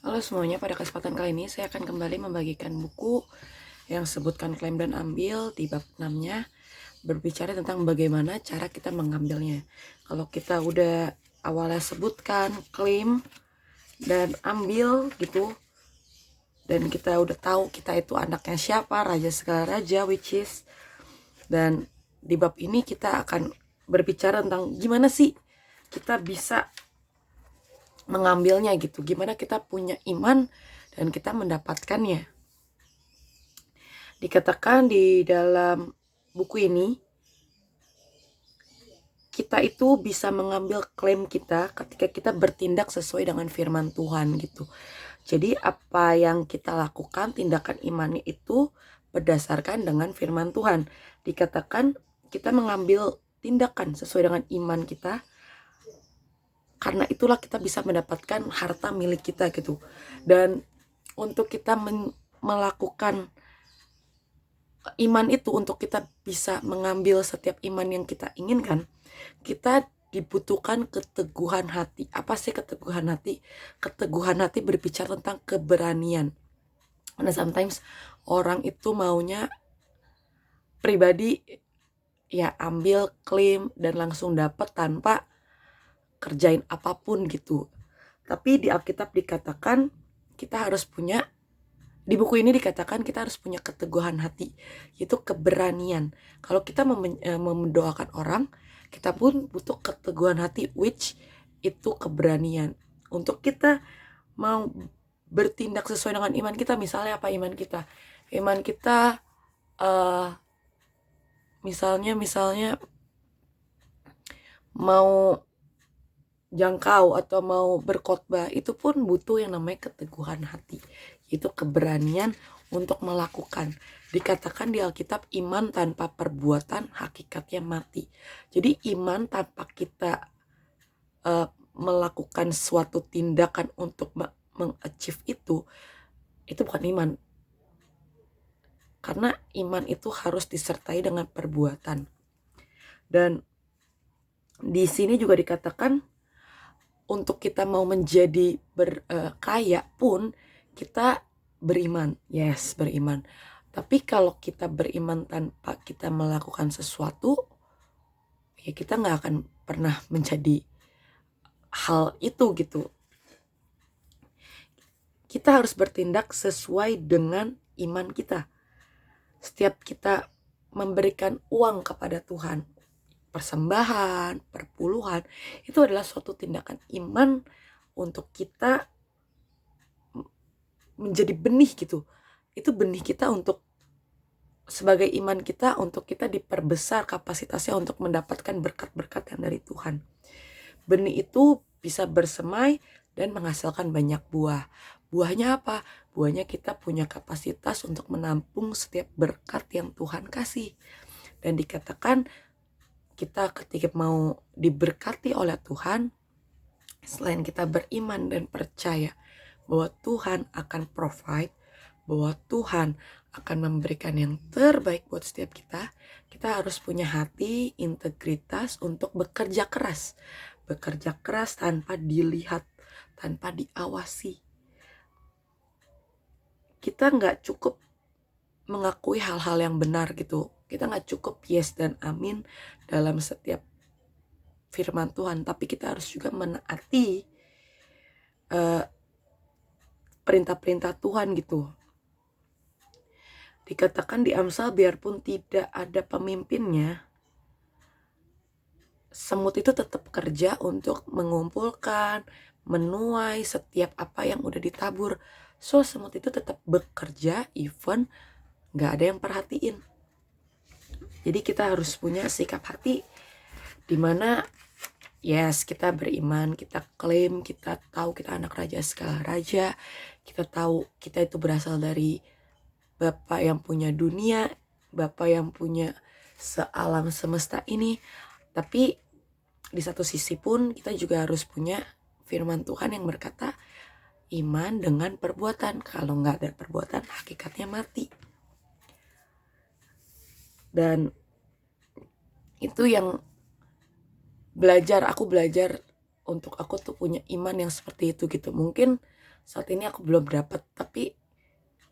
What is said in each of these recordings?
Halo semuanya, pada kesempatan kali ini saya akan kembali membagikan buku yang sebutkan klaim dan ambil di bab 6-nya, berbicara tentang bagaimana cara kita mengambilnya. Kalau kita udah awalnya sebutkan klaim dan ambil gitu, dan kita udah tahu kita itu anaknya siapa, raja segala raja, which is, dan di bab ini kita akan berbicara tentang gimana sih kita bisa mengambilnya gitu, gimana kita punya iman dan kita mendapatkannya. Dikatakan di dalam buku ini, kita itu bisa mengambil klaim kita ketika kita bertindak sesuai dengan firman Tuhan gitu. Jadi apa yang kita lakukan, tindakan imannya itu berdasarkan dengan firman Tuhan. Dikatakan kita mengambil tindakan sesuai dengan iman kita, karena itulah kita bisa mendapatkan harta milik kita gitu. Dan untuk kita melakukan iman itu, untuk kita bisa mengambil setiap iman yang kita inginkan, kita dibutuhkan keteguhan hati. Apa sih keteguhan hati? Keteguhan hati berbicara tentang keberanian. Karena sometimes orang itu maunya pribadi ya ambil klaim dan langsung dapat tanpa kerjain apapun gitu. Tapi di Alkitab dikatakan kita harus punya, di buku ini dikatakan kita harus punya keteguhan hati, yaitu keberanian. Kalau kita mendoakan orang, kita pun butuh keteguhan hati, which itu keberanian. Untuk kita mau bertindak sesuai dengan iman kita, misalnya apa iman kita? Iman kita misalnya mau jangkau atau mau berkhotbah, itu pun butuh yang namanya keteguhan hati, itu keberanian untuk melakukan. Dikatakan di Alkitab, iman tanpa perbuatan hakikatnya mati. Jadi iman tanpa kita melakukan suatu tindakan untuk mengachieve itu bukan iman. Karena iman itu harus disertai dengan perbuatan. Dan di sini juga dikatakan untuk kita mau menjadi kaya pun kita beriman. Yes, beriman. Tapi kalau kita beriman tanpa kita melakukan sesuatu, ya kita nggak akan pernah menjadi hal itu gitu. Kita harus bertindak sesuai dengan iman kita. Setiap kita memberikan uang kepada Tuhan, persembahan, perpuluhan, itu adalah suatu tindakan iman untuk kita menjadi benih gitu. Itu benih kita untuk, sebagai iman kita, untuk kita diperbesar kapasitasnya untuk mendapatkan berkat-berkat yang dari Tuhan. Benih itu bisa bersemai dan menghasilkan banyak buah. Buahnya apa? Buahnya kita punya kapasitas untuk menampung setiap berkat yang Tuhan kasih. Dan dikatakan kita ketika mau diberkati oleh Tuhan, selain kita beriman dan percaya bahwa Tuhan akan provide, bahwa Tuhan akan memberikan yang terbaik buat setiap kita, kita harus punya hati integritas untuk bekerja keras. Bekerja keras tanpa dilihat, tanpa diawasi. Kita nggak cukup mengakui hal-hal yang benar gitu. Kita nggak cukup yes dan amin dalam setiap firman Tuhan, tapi kita harus juga menaati perintah-perintah Tuhan gitu. Dikatakan di Amsal, biarpun tidak ada pemimpinnya, semut itu tetap kerja untuk mengumpulkan, menuai setiap apa yang udah ditabur. So semut itu tetap bekerja even gak ada yang perhatiin. Jadi kita harus punya sikap hati dimana yes, kita beriman, kita klaim, kita tahu kita anak raja segala raja, kita tahu kita itu berasal dari Bapa yang punya dunia, Bapa yang punya sealam semesta ini. Tapi di satu sisi pun kita juga harus punya firman Tuhan yang berkata, iman dengan perbuatan. Kalau nggak ada perbuatan, hakikatnya mati. Dan itu yang aku belajar untuk aku tuh punya iman yang seperti itu gitu. Mungkin saat ini aku belum dapat, tapi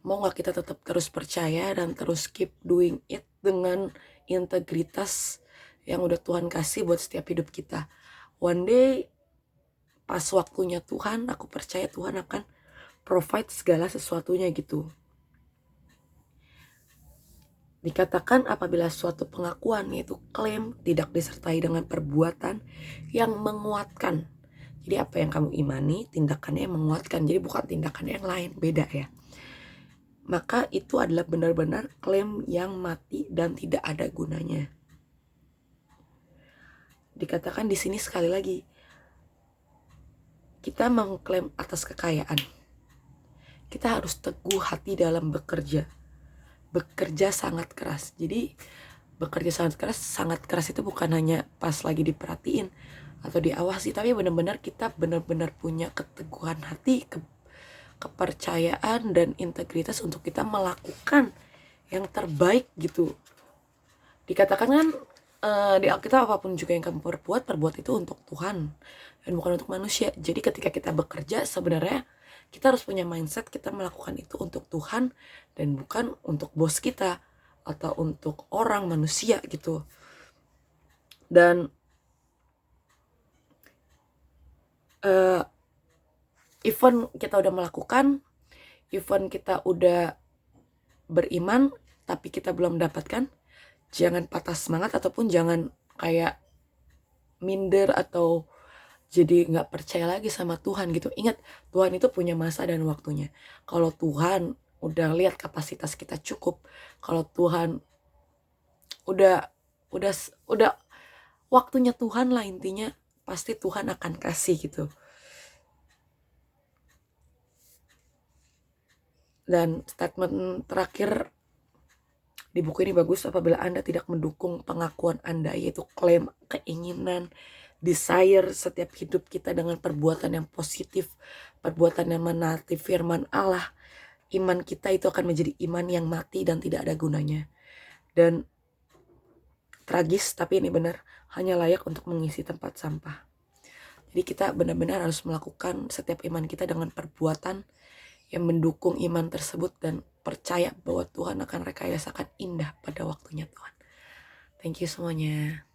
mau gak kita tetap terus percaya dan terus keep doing it dengan integritas yang udah Tuhan kasih buat setiap hidup kita. One day pas waktunya Tuhan, aku percaya Tuhan akan provide segala sesuatunya gitu. Dikatakan apabila suatu pengakuan, yaitu klaim, tidak disertai dengan perbuatan yang menguatkan. Jadi apa yang kamu imani, tindakannya yang menguatkan. Jadi bukan tindakan yang lain, beda ya. Maka itu adalah benar-benar klaim yang mati dan tidak ada gunanya. Dikatakan di sini sekali lagi, kita mengklaim atas kekayaan. Kita harus teguh hati dalam bekerja. Bekerja sangat keras. Jadi bekerja sangat keras itu bukan hanya pas lagi diperhatiin atau diawasi, tapi benar-benar kita benar-benar punya keteguhan hati, kepercayaan dan integritas untuk kita melakukan yang terbaik gitu. Dikatakan kan di Alkitab, apapun juga yang kamu perbuat itu untuk Tuhan dan bukan untuk manusia. Jadi ketika kita bekerja, sebenarnya kita harus punya mindset kita melakukan itu untuk Tuhan dan bukan untuk bos kita atau untuk orang manusia gitu. Dan even kita udah melakukan, even kita udah beriman tapi kita belum mendapatkan, jangan patah semangat ataupun jangan kayak minder atau jadi nggak percaya lagi sama Tuhan gitu. Ingat, Tuhan itu punya masa dan waktunya. Kalau Tuhan udah lihat kapasitas kita cukup, kalau Tuhan udah waktunya Tuhan lah intinya, pasti Tuhan akan kasih gitu. Dan statement terakhir di buku ini bagus, apabila Anda tidak mendukung pengakuan Anda, yaitu klaim, keinginan, desire setiap hidup kita dengan perbuatan yang positif, perbuatan yang menaati firman Allah, iman kita itu akan menjadi iman yang mati dan tidak ada gunanya. Dan tragis, tapi ini benar, hanya layak untuk mengisi tempat sampah. Jadi kita benar-benar harus melakukan setiap iman kita dengan perbuatan yang mendukung iman tersebut dan percaya bahwa Tuhan akan rekayasakan indah pada waktunya Tuhan. Thank you semuanya.